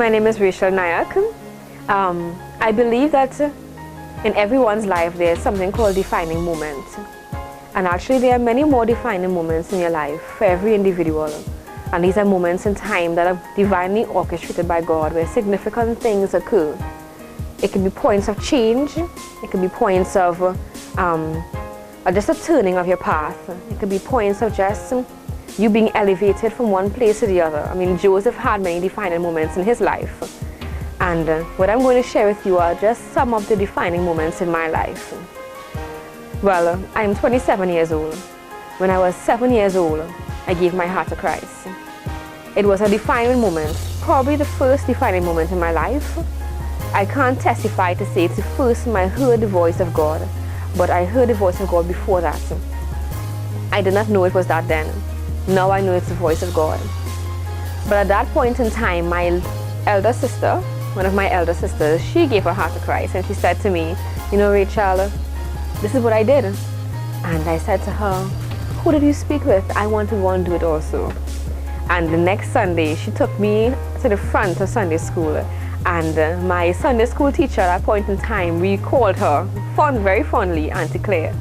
My name is Rachel Nayak. I believe that in everyone's life there's something called defining moment. And actually there are many more defining moments in your life for every individual. And these are moments in time that are divinely orchestrated by God, where significant things occur. It can be points of change. It can be points of just a turning of your path. It can be points of just you being elevated from one place to the other. I mean, Joseph had many defining moments in his life. And what I'm going to share with you are just some of the defining moments in my life. Well, I'm 27 years old. When I was 7 years old, I gave my heart to Christ. It was a defining moment, probably the first defining moment in my life. I can't testify to say it's the first time I heard the voice of God, but I heard the voice of God before that. I did not know it was that then. Now I know it's the voice of God. But at that point in time, my elder sister, one of my elder sisters, she gave her heart to Christ, and she said to me, "You know, Rachel, this is what I did." And I said to her, "Who did you speak with? I want to go and do it also." And the next Sunday, she took me to the front of Sunday school. And my Sunday school teacher at that point in time, we called her very fondly Auntie Claire.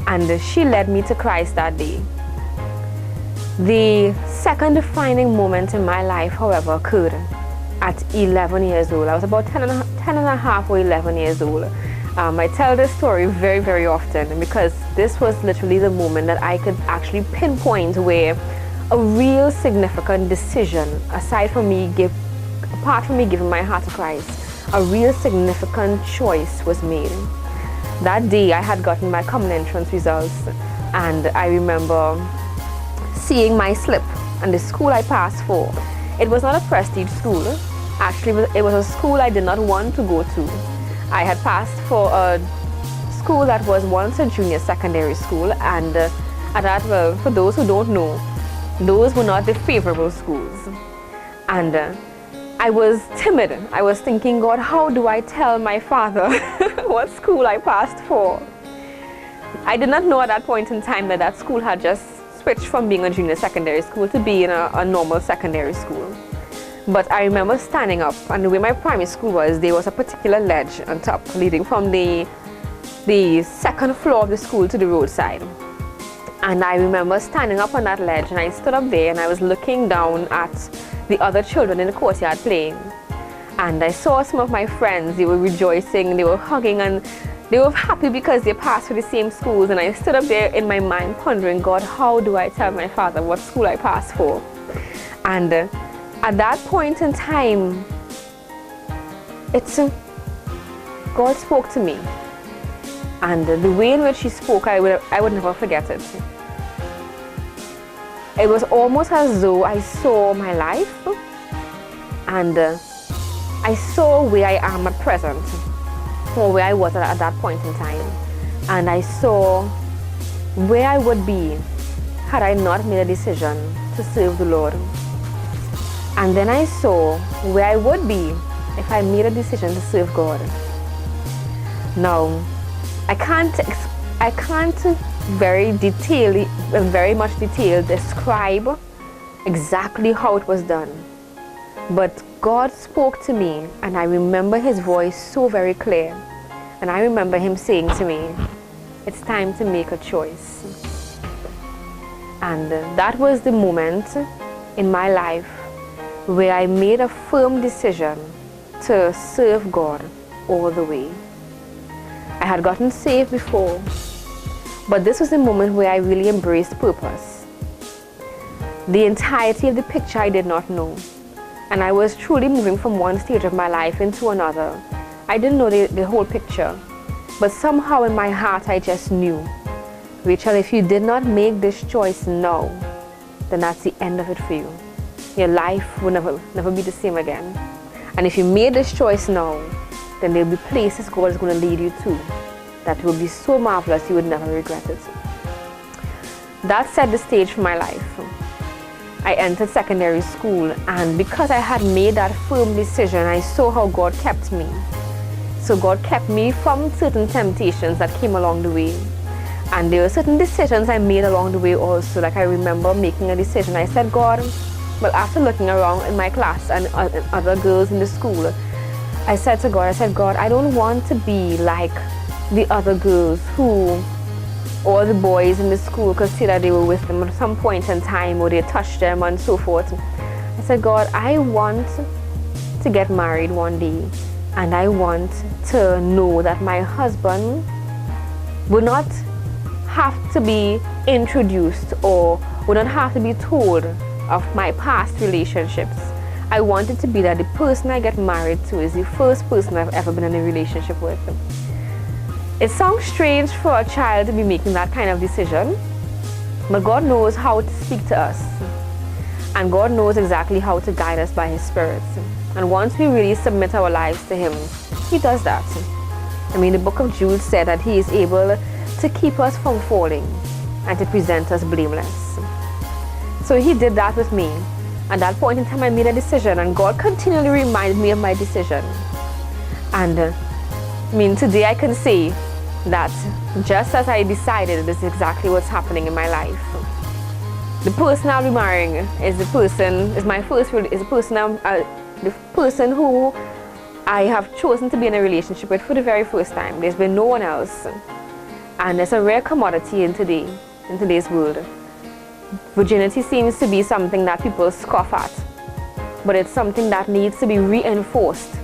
And she led me to Christ that day. The second defining moment in my life, however, occurred at 11 years old. I was about 10 and a half or 11 years old. I tell this story very, very often because this was literally the moment that I could actually pinpoint where a real significant decision, apart from me giving my heart to Christ, a real significant choice was made. That day I had gotten my common entrance results, and I remember seeing my slip and the school I passed for. It was not a prestige school. Actually, it was a school I did not want to go to. I had passed for a school that was once a junior secondary school, and well, for those who don't know, those were not the favorable schools. And I was timid. I was thinking, God, how do I tell my father what school I passed for? I did not know at that point in time that that school had just switched from being a junior secondary school to being a normal secondary school. But I remember standing up, and the way my primary school was, there was a particular ledge on top leading from the second floor of the school to the roadside. And I remember standing up on that ledge, and I stood up there and I was looking down at the other children in the courtyard playing. And I saw some of my friends. They were rejoicing, they were hugging, and they were happy because they passed through the same schools. And I stood up there in my mind pondering, God, how do I tell my father what school I passed for? And at that point in time, God spoke to me. And the way in which he spoke, I would never forget it. It was almost as though I saw my life, and I saw where I am at present, or where I was at that point in time. And I saw where I would be had I not made a decision to serve the Lord. And then I saw where I would be if I made a decision to serve God. Now, I can't very much detail describe exactly how it was done. But God spoke to me, and I remember his voice so very clear. And I remember him saying to me, "It's time to make a choice." And that was the moment in my life where I made a firm decision to serve God all the way. I had gotten saved before, but this was the moment where I really embraced purpose. The entirety of the picture I did not know, and I was truly moving from one stage of my life into another. I didn't know the whole picture, but somehow in my heart I just knew, Rachel, if you did not make this choice now, then that's the end of it for you. Your life will never be the same again. And if you made this choice now, then there'll be places God is going to lead you to that will be so marvelous you would never regret it. That set the stage for my life. I entered secondary school, and because I had made that firm decision, I saw how God kept me. So God kept me from certain temptations that came along the way. And there were certain decisions I made along the way also. Like I remember making a decision. I said, God, Well, after looking around in my class and other girls in the school, I said to God, God, I don't want to be like the other girls who all the boys in the school could say that they were with them at some point in time or they touched them and so forth. I said, God, I want to get married one day, and I want to know that my husband would not have to be introduced or would not have to be told of my past relationships. I want it to be that the person I get married to is the first person I've ever been in a relationship with. It sounds strange for a child to be making that kind of decision, but God knows how to speak to us. And God knows exactly how to guide us by His Spirit. And once we really submit our lives to Him, He does that. I mean, the book of Jude said that He is able to keep us from falling and to present us blameless. So He did that with me. At that point in time, I made a decision, and God continually reminded me of my decision. And I mean, today I can say that just as I decided, this is exactly what's happening in my life. The person I'll be marrying is the person who I have chosen to be in a relationship with for the very first time. There's been no one else. And it's a rare commodity in today's world. Virginity seems to be something that people scoff at, but it's something that needs to be reinforced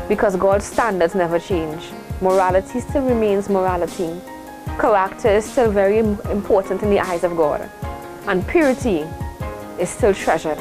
because God's standards never change. Morality still remains morality. Character is still very important in the eyes of God. And purity is still treasured.